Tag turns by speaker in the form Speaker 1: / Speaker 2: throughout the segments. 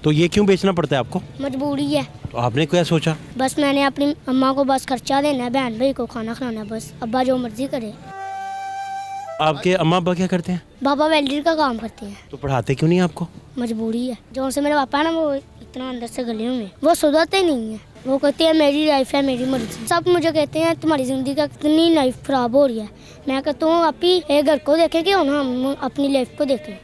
Speaker 1: तो ये क्यों बेचना पड़ता है आपको?
Speaker 2: मजबूरी है।
Speaker 1: तो आपने क्या सोचा?
Speaker 2: बस मैंने अपनी अम्मा को बस खर्चा देना है, बहन भाई को खाना खिलाना है, बस अब्बा जो मर्जी करे।
Speaker 1: आपके अम्मा अब्बा क्या करते हैं?
Speaker 2: बाबा वेल्डर का काम करते हैं।
Speaker 1: तो पढ़ाते क्यों नहीं आपको?
Speaker 2: मजबूरी है। जो से मेरे पापा है ना, वो इतना अंदर से गले हुए हैं, वो सुधरते नहीं है। वो कहते हैं मेरी लाइफ है, मेरी मर्जी। सब मुझे कहते हैं तुम्हारी ज़िंदगी का कितनी लाइफ ख़राब हो रही है। मैं कहता हूँ आप ही एक घर को देखें कि हम अपनी लाइफ को देखें।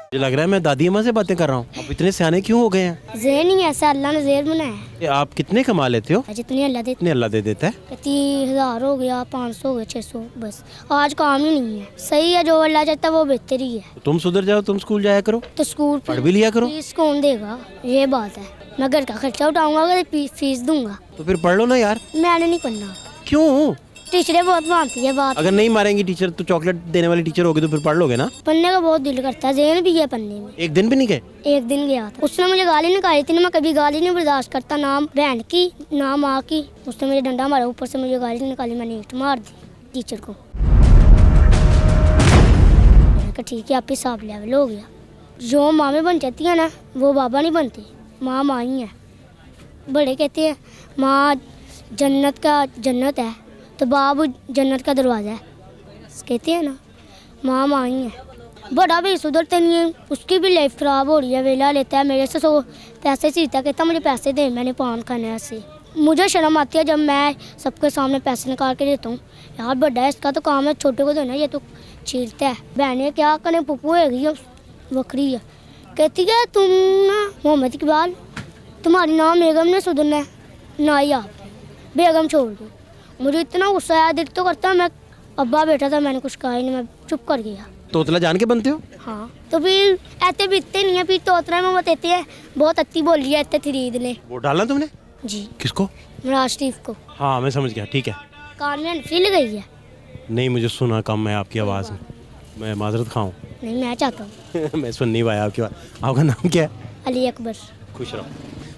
Speaker 1: मुझे लग रहा है मैं दादी अम्मा से बातें कर रहा हूँ। आप इतने सियाने क्यों हो गए हैं?
Speaker 2: ज़हन ही ऐसा अल्लाह ने ज़हन बनाया है।
Speaker 1: ये आप कितने कमा लेते हो?
Speaker 2: जितनी अल्लाह देती
Speaker 1: कितने अल्लाह दे देता है?
Speaker 2: 30,000 हो गया, 500 हो गया, 600, बस आज काम ही नहीं है। सही है, जो अल्लाह चाहता है वो बेहतर ही है।
Speaker 1: तो तुम सुधर जाओ, तुम स्कूल जाया करो,
Speaker 2: तो स्कूल
Speaker 1: पढ़ भी लिया करो।
Speaker 2: फीस कौन देगा? ये बात है। मैं घर का खर्चा उठाऊंगा, अगर फीस दूंगा।
Speaker 1: तो फिर पढ़ लो ना यार।
Speaker 2: मैंने नहीं पढ़ना।
Speaker 1: क्यों?
Speaker 2: टीचरें बहुत मानती है बात।
Speaker 1: अगर नहीं मारेंगी टीचर तो चॉकलेट देने वाली टीचर होगी तो फिर पढ़ लोगे ना?
Speaker 2: पढ़ने का बहुत दिल करता है, ज़हन भी है पढ़ने में।
Speaker 1: एक दिन भी नहीं गए?
Speaker 2: एक दिन गया था, उसने मुझे गाली निकाली थी ना, मैं कभी गाली नहीं बर्दाश्त करता, ना बहन की ना माँ की। उसने मुझे डंडा मारा, ऊपर से मुझे गाली निकाली, मैंने ईंट मार दी टीचर को। मैंने कहा ठीक है, आप हिसाब लेवल हो गया। जो माँ बन जाती है ना, वो बाबा नहीं बनती। माँ माँ ही है। बड़े कहते हैं माँ जन्नत का जन्नत है, तो बाप जन्नत का दरवाज़ा है, कहते हैं ना। माँ माँ ही है। बड़ा भी सुधरता नहीं है, उसकी भी लाइफ ख़राब हो रही है। वेला लेता है मेरे से, 100 पैसे सीखता, कहता मुझे पैसे दे, मैंने पान खाने ऐसे। मुझे शर्म आती है जब मैं सबके सामने पैसे निकाल के देता हूँ। यार बड़ा है, इसका तो काम है छोटे को देना, ये तो छीलता है। बहनें क्या करें, पप्पू है वक्री है। कहती है तुम ना मोहम्मद इकबाल, तुम्हारी नाम बेगम ने सुधरना है ना ही आप, बेगम छोड़ दो। मुझे इतना गुस्सा आया, दिल तो करता मैं अब्बा बेटा था, मैंने कुछ कहा ही नहीं, मैं चुप कर गया।
Speaker 1: तोतला जान के बनते हो?
Speaker 2: हाँ, तो फिर ऐसे बीतते नहीं है, फिर तोतरा में बताते हैं बहुत अच्छी बोल रही है, ऐसे खरीद ले।
Speaker 1: वो डालना तुमने?
Speaker 2: जी।
Speaker 1: किसको?
Speaker 2: मिराज शरीफ को।
Speaker 1: हाँ मैं समझ गया, ठीक है।
Speaker 2: कान में फिल गई है।
Speaker 1: नहीं मुझे सुना कम है आपकी आवाज़ में, मैं माजरत खाऊं।
Speaker 2: नहीं, मैं चाहता हूँ।
Speaker 1: मैं सुन नहीं पाया आपकी बात। आपका नाम क्या है?
Speaker 2: अली अकबर।
Speaker 1: खुश रहो।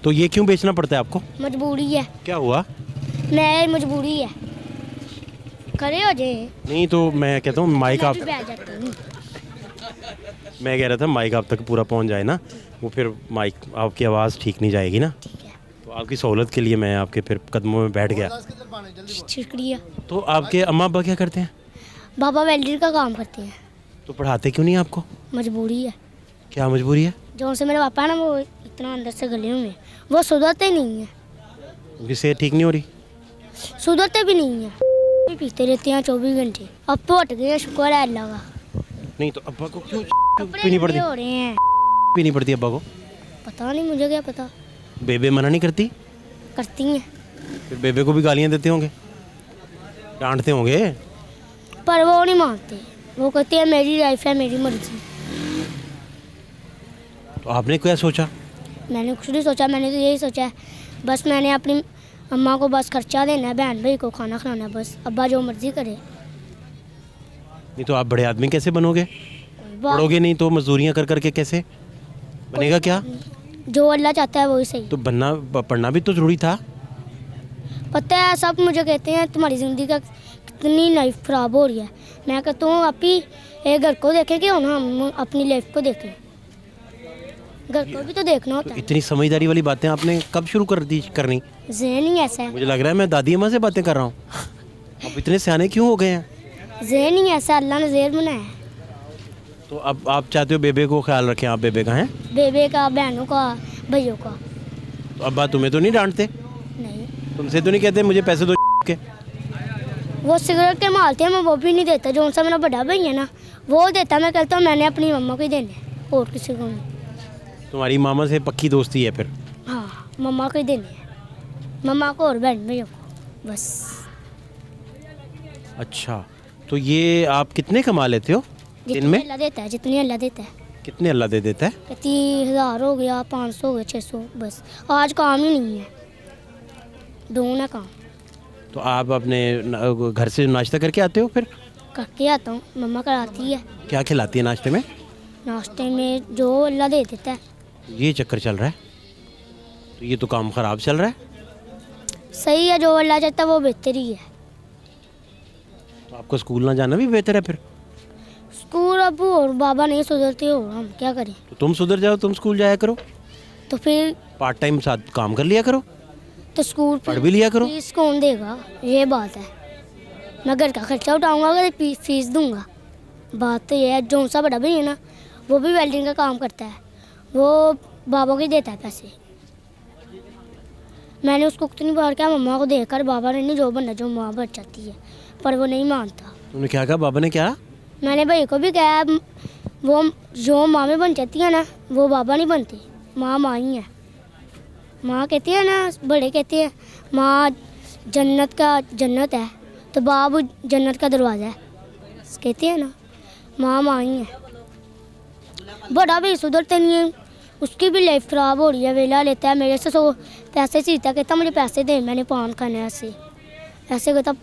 Speaker 1: तो ये क्यों बेचना पड़ता है आपको?
Speaker 2: मजबूरी है।
Speaker 1: क्या हुआ?
Speaker 2: मैं मजबूरी है, खड़े हो जाए।
Speaker 1: नहीं तो मैं कहता हूँ माइक आप,
Speaker 2: बैठ जाता हूँ।
Speaker 1: मैं कह रहा था माइक आप तक पूरा पहुँच जाए ना, वो फिर माइक आपकी आवाज़ ठीक नहीं जाएगी ना।
Speaker 2: ठीक है,
Speaker 1: तो आपकी सहूलत के लिए मैं आपके फिर कदमों में बैठ गया।
Speaker 2: शुक्रिया।
Speaker 1: तो आपके अम्मा अब्बा क्या करते हैं?
Speaker 2: बाबा वेल्डर का काम करते हैं।
Speaker 1: तो पढ़ाते क्यों नहीं आपको?
Speaker 2: मजबूरी है।
Speaker 1: क्या मजबूरी है?
Speaker 2: जो से मेरे पापा है ना, वो इतना अंदर से गले हुए हैं, वो सुधरते नहीं है।
Speaker 1: उनकी सेहत ठीक नहीं हो रही?
Speaker 2: सुधरते भी नहीं है, भी पीते रहते हैं 24 घंटे। अब तो हट गए, शुक्र है अल्लाह का।
Speaker 1: नहीं तो अब्बा को क्यों
Speaker 2: कपड़े
Speaker 1: पीनी पड़ती?
Speaker 2: हो रहे हैं।
Speaker 1: पीनी पड़ती है अब्बा को?
Speaker 2: पता नहीं, मुझे क्या पता।
Speaker 1: बेबे मना नहीं करती?
Speaker 2: करती हैं,
Speaker 1: फिर बेबे को भी गालियाँ देते होंगे, डांटते होंगे।
Speaker 2: पर वो नहीं मानते। वो कहते हैं मेरी लाइफ है, मेरी मर्जी।
Speaker 1: तो आपने क्या सोचा?
Speaker 2: मैंने कुछ नहीं सोचा, मैंने तो यही सोचा है बस मैंने अपनी अम्मा को बस खर्चा देना है, बहन भाई को खाना खिलाना है, बस अब्बा जो मर्जी करे।
Speaker 1: नहीं तो आप बड़े आदमी कैसे बनोगे? पढ़ोगे नहीं तो मजदूरियाँ कर करके कैसे बनेगा? क्या
Speaker 2: जो अल्लाह चाहता है वही सही।
Speaker 1: तो बनना पढ़ना भी तो जरूरी था।
Speaker 2: पता है, सब मुझे कहते हैं तुम्हारी ज़िंदगी का कितनी लाइफ ख़राब हो रही है। मैं कहता हूँ आप ही एक घर को देखें कि हम अपनी लाइफ को देखें। घर को भी तो देखना होता
Speaker 1: तो
Speaker 2: है।
Speaker 1: इतनी समझदारी वाली बातें आपने कब शुरू कर दी करनी?
Speaker 2: ज़हन ही ऐसा है।
Speaker 1: मुझे लग रहा है मैं दादी अम्मा से बातें कर रहा हूँ। आप इतने सियाने क्यों हो गए हैं?
Speaker 2: ज़हन ही ऐसा अल्लाह ने ज़हन बनाया है।
Speaker 1: तो अब आप चाहते हो बेबे को ख्याल रखें? आप बेबे का हैं?
Speaker 2: बेबे का, बहनों का, भाइयों का।
Speaker 1: तो अब्बा तुम्हें तो नहीं डांटते?
Speaker 2: नहीं,
Speaker 1: तुमसे तो नहीं कहते मुझे पैसे दो के?
Speaker 2: वो सिगरेट के मालते हैं, मैं वो भी नहीं देता। जो सा मेरा बड़ा भाई है ना, वो देता। मैं कहता हूँ मैंने अपनी मम्मा को ही देने हैं, और किसी को नहीं।
Speaker 1: तुम्हारी मामा से पक्की दोस्ती है फिर?
Speaker 2: हाँ, मम्मा को ही देने हैं, मम्मा को और बहन भैया को, बस।
Speaker 1: अच्छा, तो ये आप कितने कमा लेते हो दिन
Speaker 2: जितनी
Speaker 1: में?
Speaker 2: अल्लाह देता है, जितनी अल्लाह देता है।
Speaker 1: कितने अल्लाह दे देता है?
Speaker 2: 30,000 हो गया, 500 हो गया, 600, बस आज काम ही नहीं है, दून है काम।
Speaker 1: तो आप अपने घर से नाश्ता करके आते हो फिर?
Speaker 2: करके आता हूँ, मम्मा कराती है।
Speaker 1: क्या खिलाती है नाश्ते में?
Speaker 2: नाश्ते में जो अल्लाह दे देता है।
Speaker 1: ये चक्कर चल रहा है, तो ये तो काम ख़राब चल रहा है।
Speaker 2: सही है, जो अल्लाह चाहता है वो बेहतर ही है।
Speaker 1: तो आपको स्कूल ना जाना भी बेहतर है फिर?
Speaker 2: स्कूल अब और बाबा नहीं सुधरते और हम क्या करें।
Speaker 1: तो तुम सुधर जाओ, तुम स्कूल जाया करो,
Speaker 2: तो फिर
Speaker 1: पार्ट टाइम साथ काम कर लिया करो,
Speaker 2: तो स्कूल
Speaker 1: पढ़ भी लिया करो।
Speaker 2: फीस कौन देगा, ये बात है। मैं घर का खर्चा उठाऊंगा अगर फीस दूंगा। बात तो ये है। जो सा बड़ा भाई है ना, वो भी वेल्डिंग का काम करता है, वो बाबा को ही देता है पैसे। मैंने उसको कितनी बार कहा मम्मा को देकर, बाबा ने नहीं जो बनना जो माँ बन जाती है, पर वो नहीं मानता।
Speaker 1: तुमने क्या कहा, बाबा ने क्या?
Speaker 2: मैंने भाई को भी कहा वो जो माँ में बन जाती है ना, वो बाबा नहीं बनती, माँ माँ ही है। माँ कहती है ना, बड़े कहते हैं माँ जन्नत है, तो बाप जन्नत का दरवाज़ा है, कहते हैं ना, माँ माँ ही है। बड़ा भी सुधरता नहीं है, उसकी भी लाइफ ख़राब हो रही है। वेला लेता है मेरे से, सो पैसे सीखता, कहता मुझे पैसे दे, मैंने पान खाने ऐसे ऐसे कहता।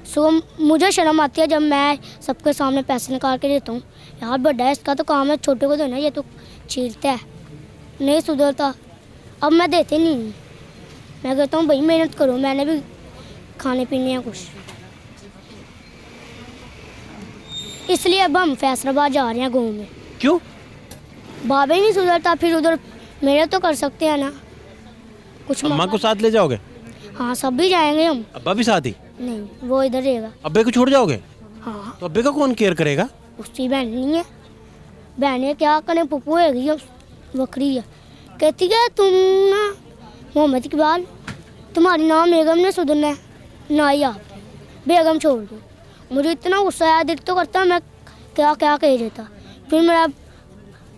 Speaker 2: सो मुझे शर्म आती है जब मैं सबके सामने पैसे निकाल के देता हूँ। यार बड़ा है, इसका तो काम है छोटे को देना, ये तो छीलता है, नहीं सुधरता। अब मैं देते नहीं हूँ, मैं कहता हूँ भाई मेहनत करो, मैंने भी खाने पीने हैं कुछ। इसलिए अब हम फैसलाबाद जा रहे हैं गाँव में।
Speaker 1: क्यों?
Speaker 2: बाबा ही नहीं सुधरता, फिर उधर मेरे तो कर सकते हैं ना कुछ।
Speaker 1: अम्मा को साथ ले जाओगे?
Speaker 2: हाँ सब भी जाएंगे हम।
Speaker 1: अब्बा भी साथ ही?
Speaker 2: नहीं, वो इधर रहेगा।
Speaker 1: अब्बे को छोड़ जाओगे?
Speaker 2: हाँ,
Speaker 1: तो अब्बे का कौन केयर करेगा?
Speaker 2: उसकी बहन नहीं है, बहन क्या करें, पप्पू हैगी है, बकरी है। कहती है तुम ना मोहम्मद इकबाल, तुम्हारी नाम बेगम ने सुधरना है ना ही आप, बेगम छोड़ दो। मुझे इतना गुस्सा आया, दिल तो करता मैं क्या क्या कह देता। फिर मेरा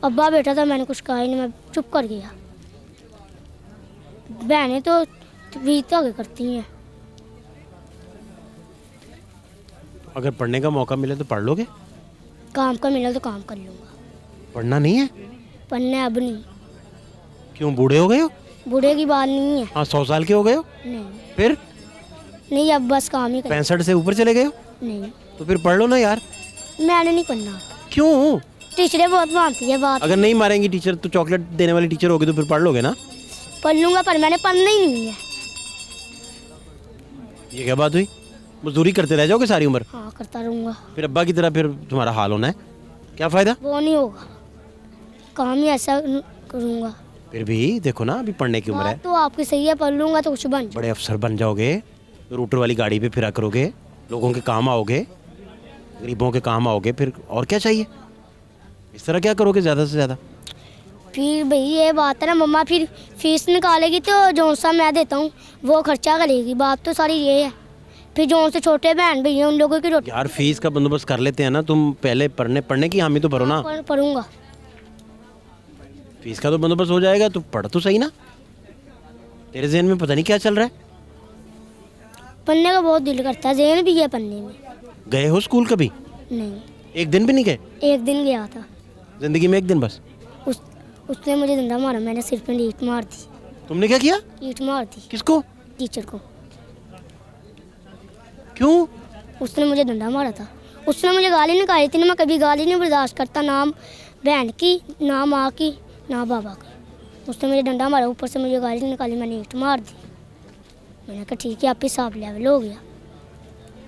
Speaker 2: अब्बा बेटा था, मैंने कुछ कहा ही नहीं, मैं चुप कर गया। बहनें तो भी तो आगे करती हैं।
Speaker 1: अगर पढ़ने का मौका मिले तो पढ़ लोगे?
Speaker 2: काम का मिला तो काम कर लूँगा,
Speaker 1: पढ़ना नहीं है?
Speaker 2: पढ़ना अब नहीं।
Speaker 1: क्यों, बूढ़े हो गए हो?
Speaker 2: बूढ़े की बात नहीं है।
Speaker 1: हाँ, 100 साल के हो गए हो?
Speaker 2: नहीं
Speaker 1: फिर
Speaker 2: नहीं, अब बस काम ही कर।
Speaker 1: 65 से ऊपर चले गए हो?
Speaker 2: नहीं,
Speaker 1: तो फिर पढ़ लो ना यार।
Speaker 2: मैंने नहीं पढ़ना।
Speaker 1: क्यों?
Speaker 2: टीचरें बहुत मानती है बात।
Speaker 1: अगर नहीं मारेंगी टीचर तो चॉकलेट देने वाली टीचर होगी तो फिर पढ़ लोगे ना?
Speaker 2: पढ़ लूँगा, पर मैंने पढ़ना ही नहीं है।
Speaker 1: ये क्या बात हुई? मजदूरी करते रह जाओगे सारी उम्र?
Speaker 2: हाँ करता रहूँगा।
Speaker 1: फिर अब्बा की तरह फिर तुम्हारा हाल होना है, क्या फ़ायदा?
Speaker 2: वो नहीं होगा, काम ही ऐसा करूँगा।
Speaker 1: फिर भी देखो ना, अभी पढ़ने की उम्र है,
Speaker 2: बात तो आपकी सही है, पढ़ लूँगा तो कुछ बन जाऊँ।
Speaker 1: बड़े अफसर बन जाओगे, रूटर वाली गाड़ी पे फिरा करोगे, लोगों के काम आओगे, गरीबों के काम आओगे, फिर और क्या चाहिए? इस तरह क्या करोगे ज़्यादा से ज़्यादा?
Speaker 2: फिर भाई ये बात है ना, मम्मा फिर फीस निकालेगी तो जो सा मैं देता हूँ वो खर्चा करेगी। बात तो सारी ये है। फिर जो से छोटे बहन भैया उन लोगों की रोटी
Speaker 1: यार फीस का बंदोबस्त कर लेते हैं ना, तुम पहले पढ़ने की हामी तो भरो ना।
Speaker 2: पढ़ूंगा।
Speaker 1: फीस का तो बंदोबस्त हो जाएगा, तो पढ़ तो सही ना। तेरे जहन में पता नहीं क्या चल रहा है।
Speaker 2: पढ़ने का बहुत दिल करता है, ज़हन भी है पढ़ने में।
Speaker 1: गए हो स्कूल कभी?
Speaker 2: नहीं,
Speaker 1: एक दिन भी नहीं गए?
Speaker 2: एक दिन गया था,
Speaker 1: जिंदगी में एक दिन बस?
Speaker 2: उसने मुझे डंडा मारा, मैंने सिर पे ईंट मार दी।
Speaker 1: तुमने क्या किया?
Speaker 2: ईंट मार दी
Speaker 1: किसको?
Speaker 2: टीचर को।
Speaker 1: क्यों?
Speaker 2: उसने मुझे डंडा मारा था। उसने मुझे गाली निकाली थी ना, मैं कभी गाली नहीं बर्दाश्त करता, ना बहन की, ना माँ की, ना बाबा की। उसने मुझे डंडा मारा, ऊपर से मुझे गाली निकाली, मैंने ईंट मार दी। मैंने कहा ठीक है, आप हिसाब लेवल हो गया।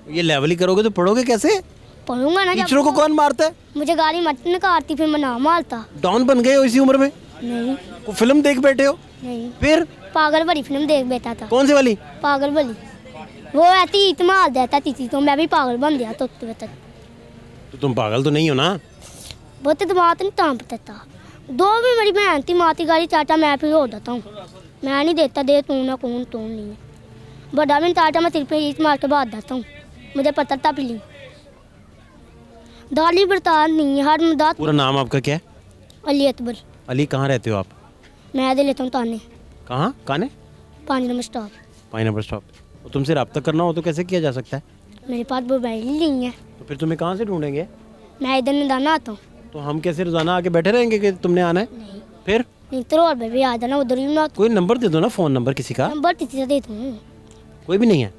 Speaker 1: ये लेवल ही करोगे तो पढ़ोगे कैसे?
Speaker 2: पढ़ूंगा ना।
Speaker 1: टीचरों को कौन मारता है?
Speaker 2: मुझे गाली मत निकालती, फिर मैं ना मारता।
Speaker 1: डॉन बन गए हो इसी उम्र में?
Speaker 2: नहीं
Speaker 1: को फिल्म देख बैठे हो?
Speaker 2: नहीं,
Speaker 1: फिर
Speaker 2: पागल भरी फिल्म देख बैठा था।
Speaker 1: कौन सी वाली?
Speaker 2: पागल भरी, वो ऐसी ईंट मार देता थी, तो मैं भी पागल बन गया। तो
Speaker 1: तुम पागल तो नहीं हो ना?
Speaker 2: बहुत दिमाग नहीं टाँप देता। दो भी मेरी बहन थी, माती गाली चाटा, मैं फिर हो जाता हूँ। मैं नहीं देता, दे तू ना कौन तू नहीं है। बड़ा भी चाटा, मैं सिर पे ईंट मार के बात देता हूँ। मुझे पता था पीली दाली बरतान नहीं है, हर मदात।
Speaker 1: पूरा नाम आपका क्या है?
Speaker 2: अली अकबर।
Speaker 1: अली, कहाँ रहते हो आप?
Speaker 2: मैं दे लेता हूँ ताने।
Speaker 1: कहाँ काने?
Speaker 2: 5 नंबर स्टॉप।
Speaker 1: 5 number stop. तो तुमसे रब्ता करना हो तो कैसे किया जा सकता है?
Speaker 2: मेरे पास मोबाइल नहीं है,
Speaker 1: तो फिर तुम्हें कहाँ से ढूंढेंगे?
Speaker 2: मैं इधर निदाना आता हूँ।
Speaker 1: तो हम कैसे रोजाना आके बैठे रहेंगे कि तुमने आना है?
Speaker 2: नहीं
Speaker 1: फिर
Speaker 2: नहीं, तो और भी आ जाना, उधर ही ना।
Speaker 1: कोई नंबर दे दो ना, फ़ोन नंबर किसी का।
Speaker 2: नंबर किसी से दे दूँ?
Speaker 1: कोई भी नहीं है?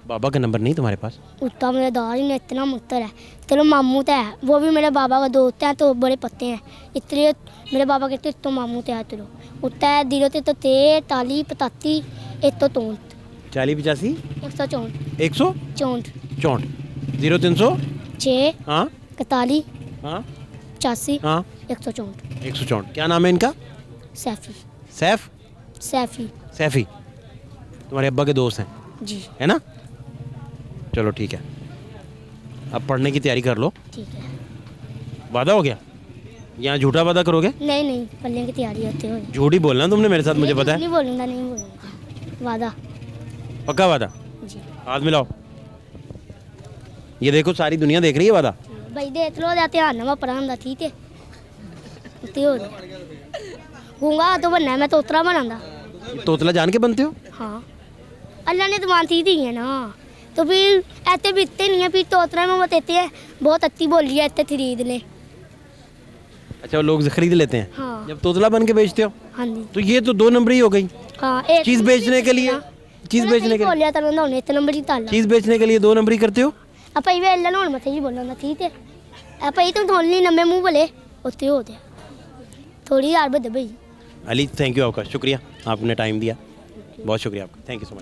Speaker 1: बाबा का नंबर नहीं तुम्हारे पास?
Speaker 2: उतना मेरे दादी ने इतना मुत्तर है। चलो मामू तो है, वो भी मेरे बाबा का दोस्त है, तो बड़े पत्ते हैं, इसलिए मेरे बाबा कहते तो मामू तो है। चलो उतना है, दिलो तो ते ताली पताती, एक तो तोंत
Speaker 1: 40 85
Speaker 2: 164
Speaker 1: 164
Speaker 2: 64
Speaker 1: 0300
Speaker 2: 6
Speaker 1: हाँ
Speaker 2: 41
Speaker 1: हाँ
Speaker 2: 85
Speaker 1: हाँ
Speaker 2: 164
Speaker 1: 164। क्या नाम है इनका?
Speaker 2: सैफी
Speaker 1: सैफ
Speaker 2: सैफी
Speaker 1: सैफी। तुम्हारे अब्बा के दोस्त हैं
Speaker 2: जी
Speaker 1: है ना? चलो ठीक है, अब पढ़ने की तैयारी कर लो।
Speaker 2: ठीक है।
Speaker 1: वादा हो गया? यहाँ झूठा वादा करोगे?
Speaker 2: नहीं नहीं पढ़ने की तैयारी होते हुए
Speaker 1: झूठ ही बोलना तुमने मेरे साथ, मुझे पता है।
Speaker 2: नहीं बोलूँगा नहीं बोलूँगा वादा
Speaker 1: पक्का वादा?
Speaker 2: जी
Speaker 1: हाथ मिलाओ। ये देखो सारी दुनिया देख रही है वादा।
Speaker 2: भाई देख लो जाते ध्यान मैं पढ़ाऊँगा ठीक है ते हो गूंगा तो बनना है मैं तोतरा बनाऊंगा।
Speaker 1: ये तोतला जान के बनते हो?
Speaker 2: हाँ अल्लाह ने दुआन थी दी है ना तो फिर ऐसे बीतते नहीं है फिर तोतरा में बताते हैं बहुत अच्छी बोली है ऐसे खरीद ले।
Speaker 1: अच्छा, वो लोग खरीद लेते हैं
Speaker 2: हाँ
Speaker 1: जब तोतला बन के बेचते हो?
Speaker 2: हाँ जी
Speaker 1: तो ये तो 2 नंबर ही हो गई।
Speaker 2: हाँ एक
Speaker 1: चीज बेचने के लिए, चीज बेचने के लिए,
Speaker 2: बोलिया था ना इतने नंबर ही ताला
Speaker 1: चीज बेचने के लिए 2 नंबर ही करते हो?
Speaker 2: अब भाई वे अल्लाह ने मत ही बोलना ठीक है अब भाई तुम थोड़ी नंबर मुंह बोले उतने होते थोड़ी यार बदे भाई।
Speaker 1: अली थैंक यू आपका, शुक्रिया, आपने टाइम दिया, बहुत शुक्रिया आपका, थैंक यू सो मच।